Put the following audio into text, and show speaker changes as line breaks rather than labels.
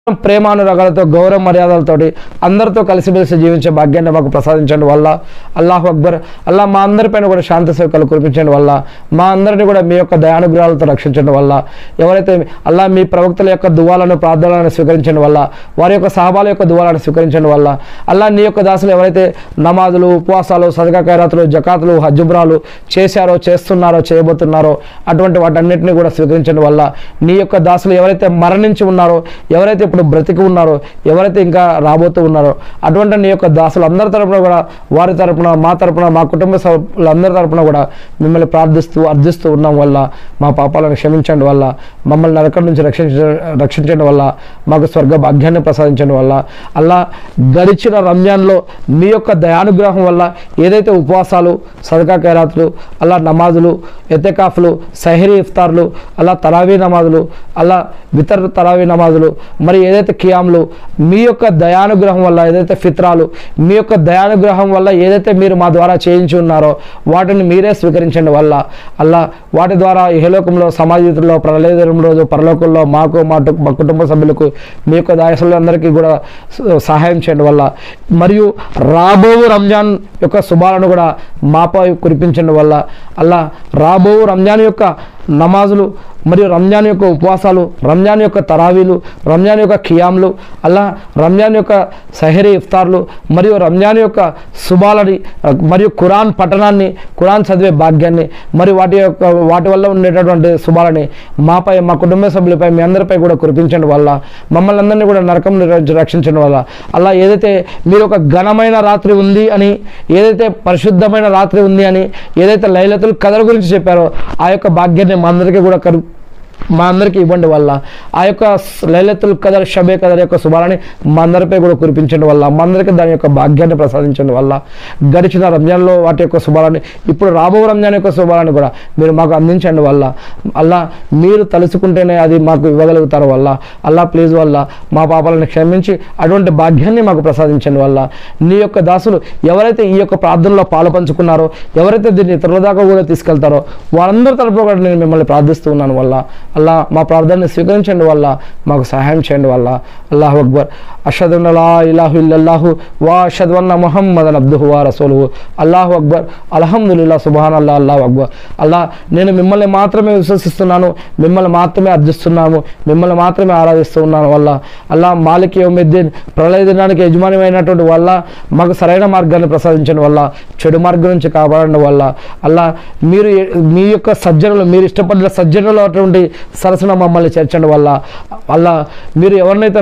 ప్రేమానురాగాలతో గౌరవ మర్యాదలతోటి అందరితో కలిసిమెలిసి జీవించే భాగ్యాన్ని మాకు ప్రసాదించండి వల్ల అల్లాహు అక్బర్. అల్లా మా అందరిపైన కూడా శాంతి సౌకర్యాలు కురిపించండి వల్ల మా అందరినీ కూడా మీ యొక్క దయానుగ్రహాలతో రక్షించండి వల్ల ఎవరైతే అల్లా మీ ప్రవక్తల యొక్క దువాలను ప్రార్థనలను స్వీకరించండి వల్ల వారి యొక్క సహబాల యొక్క దువాలను స్వీకరించండి వల్ల అల్లా నీ యొక్క దాసులు ఎవరైతే నమాజులు ఉపవాసాలు సదకా ఖైరాతులు జకాతులు హజ్జుబ్రాలు చేశారో చేస్తున్నారో చేయబోతున్నారో అటువంటి వాటన్నిటిని కూడా స్వీకరించండి వల్ల నీ యొక్క దాసులు ఎవరైతే మరణించి ఉన్నారో ఎవరైతే ఇప్పుడు బ్రతికి ఉన్నారో ఎవరైతే ఇంకా రాబోతూ ఉన్నారో అటువంటి నీ యొక్క దాసులు అందరి తరపున కూడా వారి తరపున మా తరపున మా కుటుంబ సభ్యులందరి తరపున కూడా మిమ్మల్ని అర్థిస్తూ ఉన్నాం వల్ల మా పాపాలను క్షమించండి వల్ల మమ్మల్ని నరకం నుంచి రక్షించండి వల్ల మాకు స్వర్గ భాగ్యాన్ని ప్రసాదించండి వల్ల అల్లా గడిచిన రంజాన్లో మీ యొక్క దయానుగ్రహం వల్ల ఏదైతే ఉపవాసాలు సదకా ఖైరాతులు అల్లా నమాజులు ఎతెకాఫ్లు సహరీ ఇఫ్తార్లు అల్లా తరావీ నమాజులు అల్లా వితర్ తరావీ నమాజులు మరి ఏదైతే ఖియామ్లు మీ యొక్క దయానుగ్రహం వల్ల ఏదైతే ఫిత్రాలు మీ యొక్క దయానుగ్రహం వల్ల ఏదైతే మీరు మా ద్వారా చేయించి ఉన్నారో వాటిని మీరే స్వీకరించండి వల్ల అల్లా వాటి ద్వారా ఇహలోకంలో సమాజంలో ప్రళయదరం రోజు పరలోకంలో మాకు మా కుటుంబ సభ్యులకు మీ యొక్క దాసులందరికీ కూడా సహాయం చేయండి వల్ల మరియు రాబో రంజాన్ యొక్క శుభాలను కూడా మాపై కురిపించండి వల్ల అల్లా రాబో రంజాన్ యొక్క నమాజులు మరియు రంజాన్ యొక్క ఉపవాసాలు రంజాన్ యొక్క తరావీలు రంజాన్ యొక్క ఖియామ్లు అల్లా రంజాన్ యొక్క సహరీ ఇఫ్తార్లు మరియు రంజాన్ యొక్క శుభాలని మరియు ఖురాన్ పఠనాన్ని ఖురాన్ చదివే భాగ్యాన్ని మరియు వాటి వల్ల ఉండేటటువంటి శుభాలని మాపై మా కుటుంబ సభ్యులపై మీ అందరిపై కూడా కురిపించండి వల్ల మమ్మల్ని అందరినీ కూడా నరకం రక్షించడం వల్ల అలా ఏదైతే మీరు ఒక ఘనమైన రాత్రి ఉంది అని ఏదైతే పరిశుద్ధమైన రాత్రి ఉంది అని ఏదైతే లైలతుల్ కదర్ గురించి చెప్పారో ఆ యొక్క భాగ్యాన్ని మా అందరికీ ఇవ్వండి వల్ల ఆ యొక్క లైలతుల్ కదర్ షబే కదర్ యొక్క శుభాలని మా అందరిపై కూడా కురిపించండి వల్ల మా అందరికీ దాని యొక్క భాగ్యాన్ని ప్రసాదించండి వల్ల గడిచిన రంజాన్లో వాటి యొక్క శుభాలని ఇప్పుడు రాబో రంజాన్ యొక్క శుభాలని కూడా మీరు మాకు అందించండి వల్ల అల్లా మీరు తలుచుకుంటేనే అది మాకు ఇవ్వగలుగుతారు వల్ల అల్లా ప్లీజ్ వల్ల మా పాపాలను క్షమించి అటువంటి భాగ్యాన్ని మాకు ప్రసాదించండి వల్ల నీ యొక్క దాసులు ఎవరైతే ఈ యొక్క ప్రార్థనలో పాలు పంచుకున్నారో ఎవరైతే దీన్ని ఇతరుల దాకా కూడా తీసుకెళ్తారో వారందరి తరపున కూడా నేను మిమ్మల్ని ప్రార్థిస్తూ ఉన్నాను వల్ల అల్లా మా ప్రార్థనని స్వీకరించండి వల్ల మాకు సహాయం చేయండి వల్ల అల్లాహు అక్బర్ అషదు లా ఇలాహు ఇల్లల్లాహు వా అషదు అన్న ముహమ్మదన్ అబ్దుహు వా రసూలుహు అల్లాహు అక్బర్ అల్హమ్దులిల్లాహ్ సుబ్హానల్లాహ్ అల్లాహు అక్బర్ అల్లా నేను మిమ్మల్ని మాత్రమే విశ్వసిస్తున్నాను మిమ్మల్ని మాత్రమే అర్జిస్తున్నాము మిమ్మల్ని మాత్రమే ఆరాధిస్తూ ఉన్నాను వల్ల అల్లా మాలిక్ యౌమిద్దీన్ ప్రళయ దినానికి యజమాని అయినటువంటి వల్ల మాకు సరైన మార్గాన్ని ప్రసాదించండి వల్ల చెడు మార్గం నుంచి కాపాడండి వల్ల అల్లా మీరు మీ యొక్క సజ్జనులు మీరు ఇష్టపడిన సజ్జనులు అటువంటి సరసన మమ్మల్ని చేర్చండి వల్ల అల్లా మీరు ఎవరినైతే